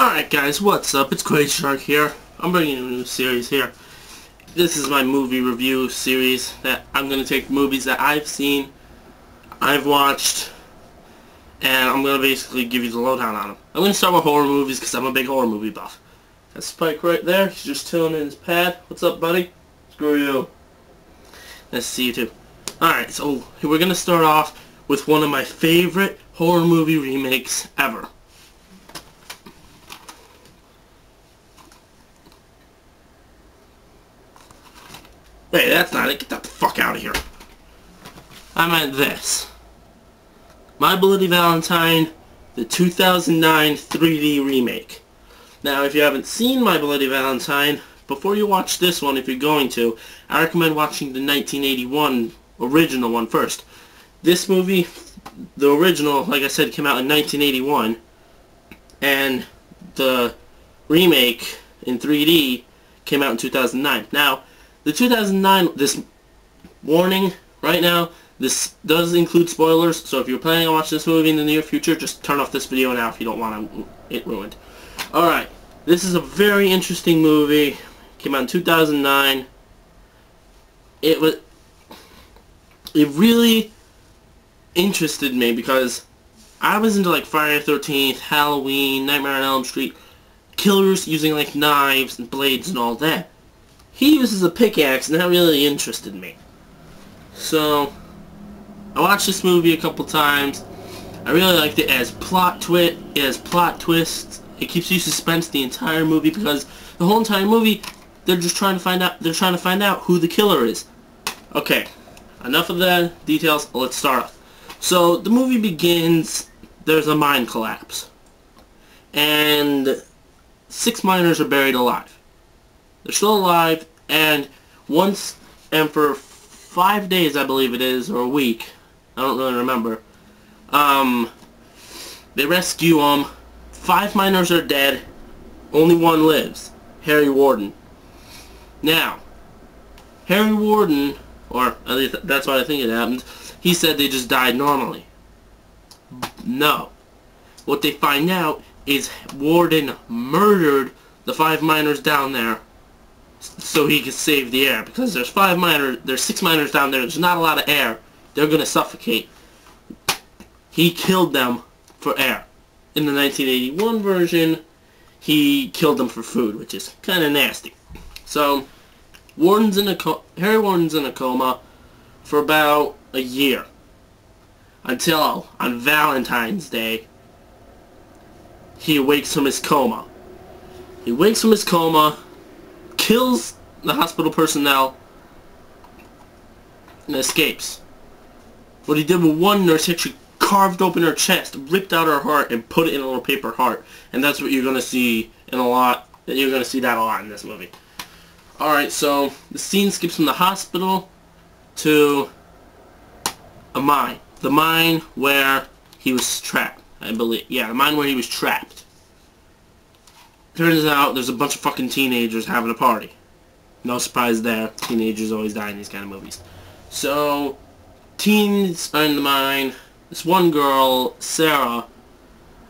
Alright guys, what's up? It's Crazyshark here. I'm bringing you a new series here. This is my movie review series that I'm going to take movies that I've seen, I've watched, and I'm going to basically give you the lowdown on them. I'm going to start with horror movies because I'm a big horror movie buff. That's Spike right there. He's just chilling in his pad. What's up, buddy? Screw you. Nice to see you too. Alright, so we're going to start off with one of my favorite horror movie remakes ever. Wait, that's not it. Get the fuck out of here. I meant this. My Bloody Valentine, the 2009 3D remake. Now, if you haven't seen My Bloody Valentine, before you watch this one, if you're going to, I recommend watching the 1981 original one first. This movie, the original, like I said, came out in 1981, and the remake in 3D came out in 2009. Now, the 2009, this warning right now, this does include spoilers, so if you're planning on watching this movie in the near future, just turn off this video now if you don't want it ruined. Alright, this is a very interesting movie. Came out in 2009. It really interested me because I was into like Friday the 13th, Halloween, Nightmare on Elm Street, killers using like knives and blades and all that. He uses a pickaxe, and that really interested me. So, I watched this movie a couple times. I really liked it as plot twist. It has plot twists. It keeps you suspense the entire movie because the whole entire movie, they're just trying to find out. They're trying to find out who the killer is. Okay, enough of the details. Let's start off. So the movie begins. There's a mine collapse, and 6 miners are buried alive. They're still alive, and for 5 days, I believe it is, or a week, I don't really remember, they rescue them. 5 miners are dead, only 1 lives, Harry Warden. Now, Harry Warden, or at least that's what I think it happened, he said they just died normally. No. What they find out is Warden murdered the 5 miners down there so he could save the air, because there's 6 miners down there. There's not a lot of air. They're gonna suffocate. He killed them for air. In the 1981 version, he killed them for food, which is kind of nasty. So, Harry Warden's in a coma for about a year, until on Valentine's Day he awakes from his coma. He wakes from his coma, kills the hospital personnel, and escapes. What he did with one nurse, he actually carved open her chest, ripped out her heart, and put it in a little paper heart. And that's what you're going to see in a lot. You're going to see that a lot in this movie. Alright, so the scene skips from the hospital to a mine. The mine where he was trapped, I believe. Yeah, the mine where he was trapped. Turns out there's a bunch of fucking teenagers having a party. No surprise there. Teenagers always die in these kind of movies. So, teens are in the mine. This one girl, Sarah,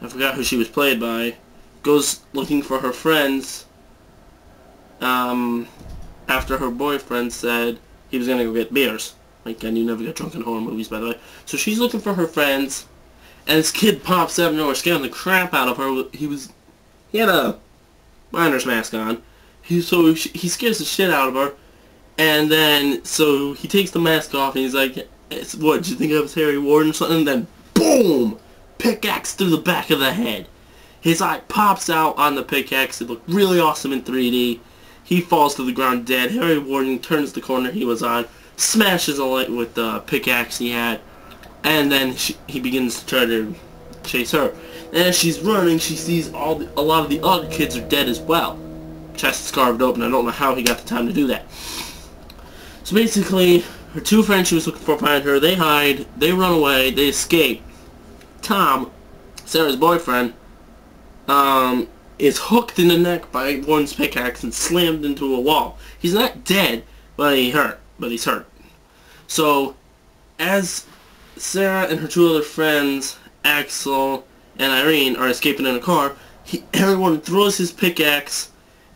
I forgot who she was played by, goes looking for her friends after her boyfriend said he was going to go get beers. Like, and you never get drunk in horror movies, by the way. So she's looking for her friends, and this kid pops out of nowhere, scaring the crap out of her. He had a miner's mask on. He scares the shit out of her, and then so he takes the mask off and he's like, "What? Did you think I was Harry Warden or something?" And then boom, pickaxe through the back of the head. His eye pops out on the pickaxe. It looked really awesome in 3D. He falls to the ground dead. Harry Warden turns the corner he was on, smashes a light with the pickaxe he had, and then he begins to try to chase her. And as she's running, she sees a lot of the other kids are dead as well. Chest is carved open. I don't know how he got the time to do that. So basically, her 2 friends she was looking for find her. They hide. They run away. They escape. Tom, Sarah's boyfriend, is hooked in the neck by Warden's pickaxe and slammed into a wall. He's not dead, but he's hurt. So, as Sarah and her 2 other friends, Axel and Irene, are escaping in a car, Harry Warden throws his pickaxe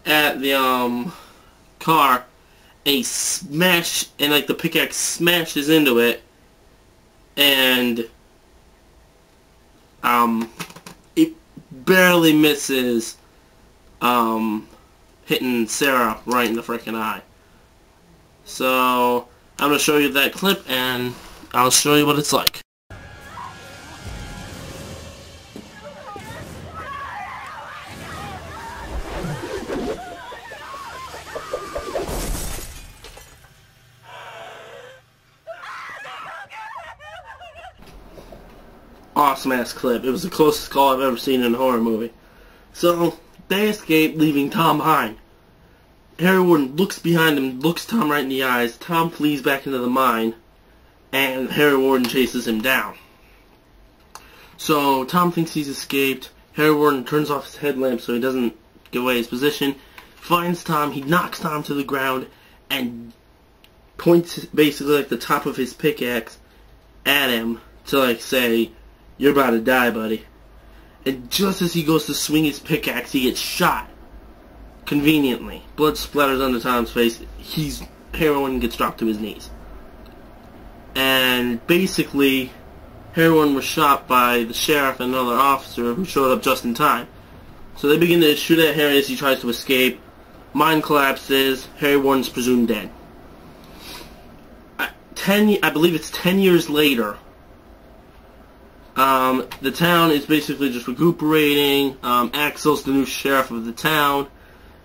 at the car, and like the pickaxe smashes into it, and it barely misses hitting Sarah right in the freaking eye. So I'm gonna show you that clip, and I'll show you what it's like. Awesome ass clip. It was the closest call I've ever seen in a horror movie. So they escape, leaving Tom behind. Harry Warden looks behind him, looks Tom right in the eyes. Tom flees back into the mine, and Harry Warden chases him down. So Tom thinks he's escaped. Harry Warden turns off his headlamp so he doesn't give away his position. Finds Tom, he knocks Tom to the ground, and points basically like the top of his pickaxe at him to like say, "You're about to die, buddy." And just as he goes to swing his pickaxe, he gets shot. Conveniently. Blood splatters onto Tom's face. Harry Warden gets dropped to his knees. And basically, Harry Warden was shot by the sheriff and another officer who showed up just in time. So they begin to shoot at Harry as he tries to escape. Mine collapses. Harry Warden's presumed dead. I believe it's 10 years later. The town is basically just recuperating. Axel's the new sheriff of the town.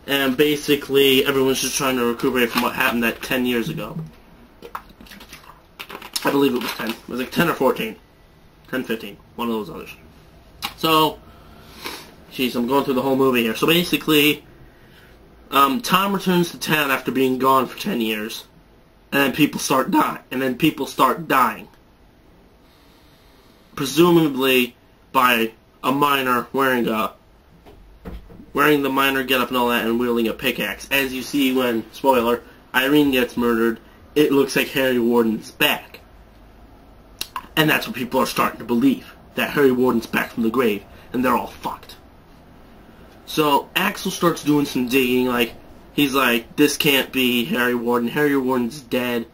And basically, everyone's just trying to recuperate from what happened that 10 years ago. I believe it was 10. It was like 10 or 14. 10, 15. One of those others. So, jeez, I'm going through the whole movie here. So basically, Tom returns to town after being gone for 10 years. And then people start dying. Presumably by a miner wearing the miner getup and all that and wielding a pickaxe. As you see when, spoiler, Irene gets murdered, it looks like Harry Warden's back. And that's what people are starting to believe, that Harry Warden's back from the grave, and they're all fucked. So Axel starts doing some digging, like, he's like, this can't be Harry Warden, Harry Warden's dead.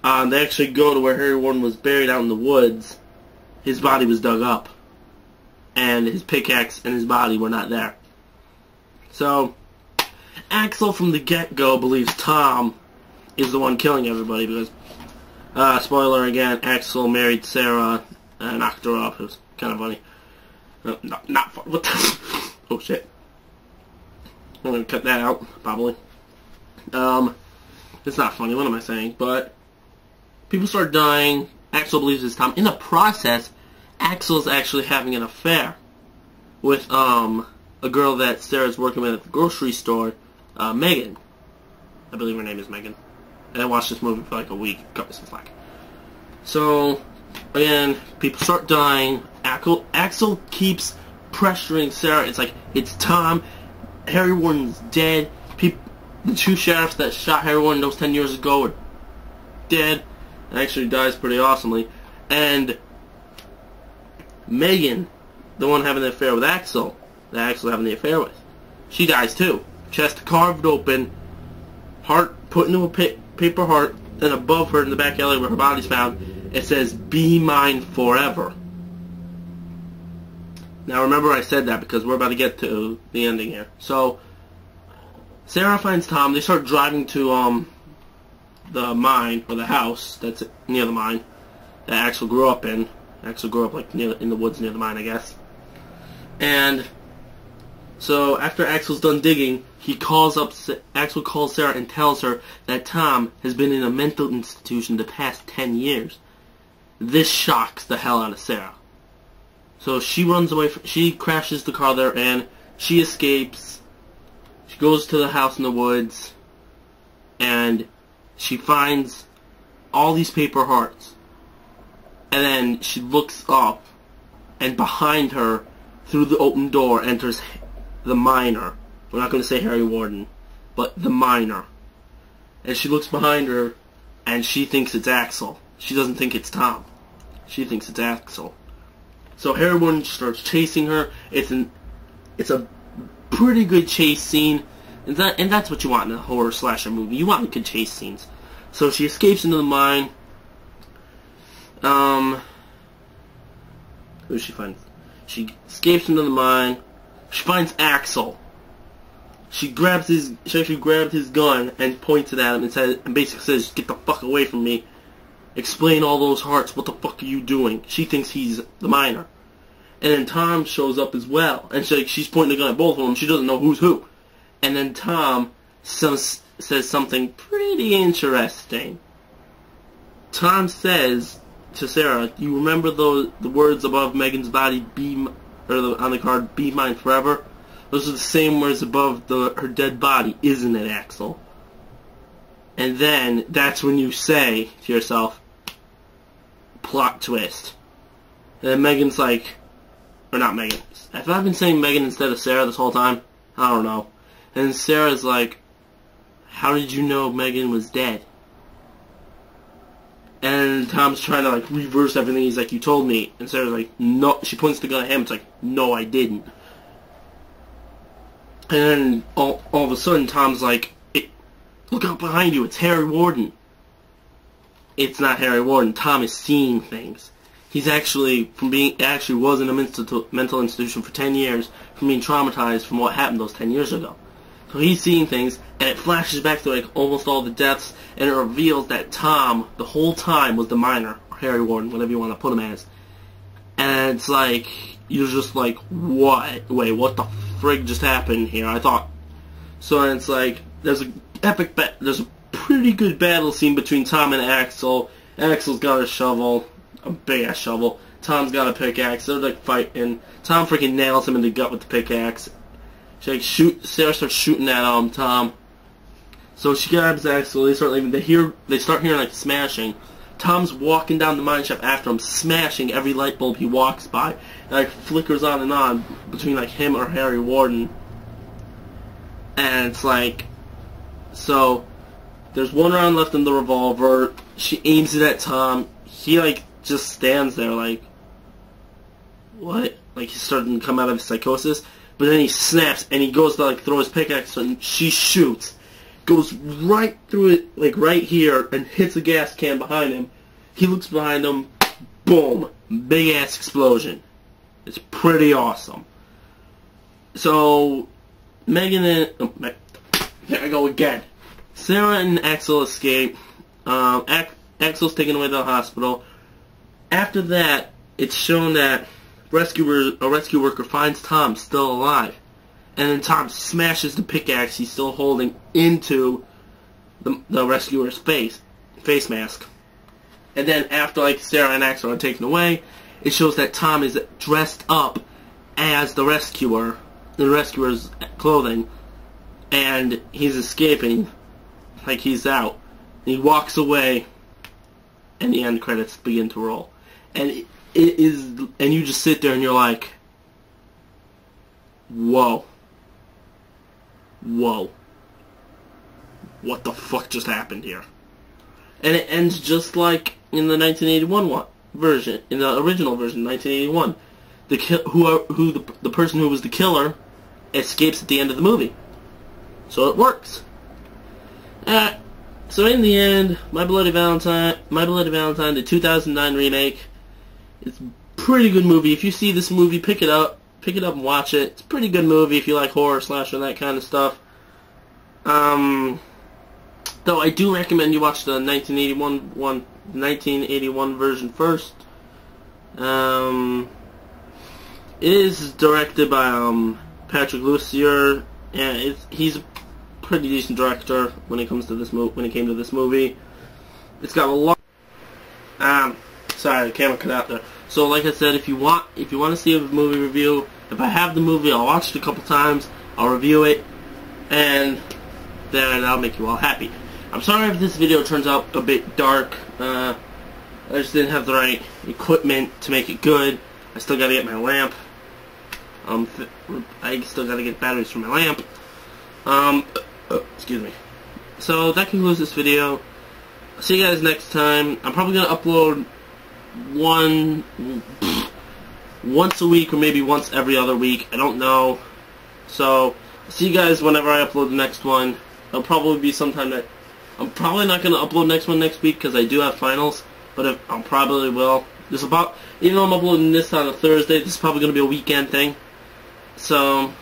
They actually go to where Harry Warden was buried out in the woods. His body was dug up, and his pickaxe and his body were not there. So, Axel from the get-go believes Tom is the one killing everybody because, spoiler again, Axel married Sarah and knocked her off. It was kind of funny. Not fun. What the? Oh shit. I'm gonna cut that out, probably. It's not funny, what am I saying? But, people start dying. Axel believes it's Tom. In the process, Axel's actually having an affair with, a girl that Sarah's working with at the grocery store, Megan. I believe her name is Megan. And I watched this movie for like a week. Cut me some slack. So, again, people start dying. Axel keeps pressuring Sarah. It's like, it's Tom. Harry Warden's dead. The two sheriffs that shot Harry Warden those 10 years ago are dead. And actually dies pretty awesomely. And Megan, the one having the affair with Axel, that Axel having the affair with, she dies too. Chest carved open, heart put into a paper heart, and above her in the back alley where her body's found, it says, "Be mine forever." Now remember I said that because we're about to get to the ending here. So, Sarah finds Tom. They start driving to, the mine, or the house that's near the mine, that Axel grew up in. Axel grew up, like, in the woods near the mine, I guess. And so, after Axel's done digging, Axel calls Sarah and tells her that Tom has been in a mental institution the past 10 years. This shocks the hell out of Sarah. So she runs away, she crashes the car there, and she escapes. She goes to the house in the woods, and she finds all these paper hearts. And then she looks up, and behind her, through the open door, enters the miner. We're not going to say Harry Warden, but the miner. And she looks behind her, and she thinks it's Axel. She doesn't think it's Tom. She thinks it's Axel. So Harry Warden starts chasing her. It's an It's a pretty good chase scene, and that's what you want in a horror slasher movie. You want good chase scenes. So she escapes into the mine. Who does she find? She escapes into the mine. She finds Axel. She actually grabbed his gun and points it at him and basically says, "Get the fuck away from me. Explain all those hearts. What the fuck are you doing?" She thinks he's the miner. And then Tom shows up as well. And she's pointing the gun at both of them. She doesn't know who's who. And then Tom says something pretty interesting. Tom says to Sarah, "You remember the words above Megan's body, on the card, 'Be mine forever'? Those are the same words above her dead body, isn't it, Axel?" And then that's when you say to yourself, plot twist. And then Megan's like, or not Megan. Have I been saying Megan instead of Sarah this whole time? I don't know. And Sarah's like, "How did you know Megan was dead?" And Tom's trying to like reverse everything. He's like, "You told me." And Sarah's like, "No." She points the gun at him. It's like, "No, I didn't." And then all of a sudden, Tom's like, "Look out behind you. It's Harry Warden." It's not Harry Warden. Tom is seeing things. He's actually was in a mental institution for 10 years from being traumatized from what happened those 10 years ago. So he's seeing things, and it flashes back to like almost all the deaths, and it reveals that Tom, the whole time, was the miner, or Harry Warden, whatever you want to put him as. And it's like, you're just like, what? Wait, what the frig just happened here? I thought. So it's like, there's a pretty good battle scene between Tom and Axel. Axel's got a shovel, a big ass shovel. Tom's got a pickaxe. They're like fighting. Tom freaking nails him in the gut with the pickaxe. She like Sarah starts shooting at Tom. So she grabs Axel. They start leaving. They start hearing like smashing. Tom's walking down the mine shaft after him, smashing every light bulb he walks by. It like flickers on and on between like him or Harry Warden. And it's like, so there's one round left in the revolver. She aims it at Tom. He like just stands there like, what? Like he's starting to come out of his psychosis. But then he snaps and he goes to like throw his pickaxe and she shoots. Goes right through it, like right here, and hits a gas can behind him. He looks behind him, boom, big ass explosion. It's pretty awesome. So Megan and there I go again. Sarah and Axel escape. Axel's taken away to the hospital. After that, it's shown that a rescue worker finds Tom still alive. And then Tom smashes the pickaxe he's still holding into the rescuer's face mask. And then after like Sarah and Axel are taken away, it shows that Tom is dressed up as the rescuer, the rescuer's clothing, and he's escaping, like he's out. And he walks away, and the end credits begin to roll. And and you just sit there and you're like, whoa. Whoa. What the fuck just happened here? And it ends just like in the 1981 version, in the original version, 1981. The person who was the killer escapes at the end of the movie. So it works. So in the end, My Bloody Valentine, the 2009 remake, it's a pretty good movie. If you see this movie, pick it up and watch it. It's a pretty good movie if you like horror, slasher, that kind of stuff. Though I do recommend you watch the 1981 version first. It is directed by Patrick Lussier, and he's a pretty decent director when it comes to this movie. It's got a lot. Sorry, the camera cut out there. So, like I said, if you want to see a movie review, if I have the movie, I'll watch it a couple times. I'll review it, and then I'll make you all happy. I'm sorry if this video turns out a bit dark. I just didn't have the right equipment to make it good. I still gotta get my lamp. I still gotta get batteries for my lamp. Excuse me. So that concludes this video. I'll see you guys next time. I'm probably gonna upload once a week or maybe once every other week. I don't know. So, see you guys whenever I upload the next one. It'll probably be sometime that... I'm probably not going to upload next one next week because I do have finals, but I probably will. Even though I'm uploading this on a Thursday, this is probably going to be a weekend thing. So,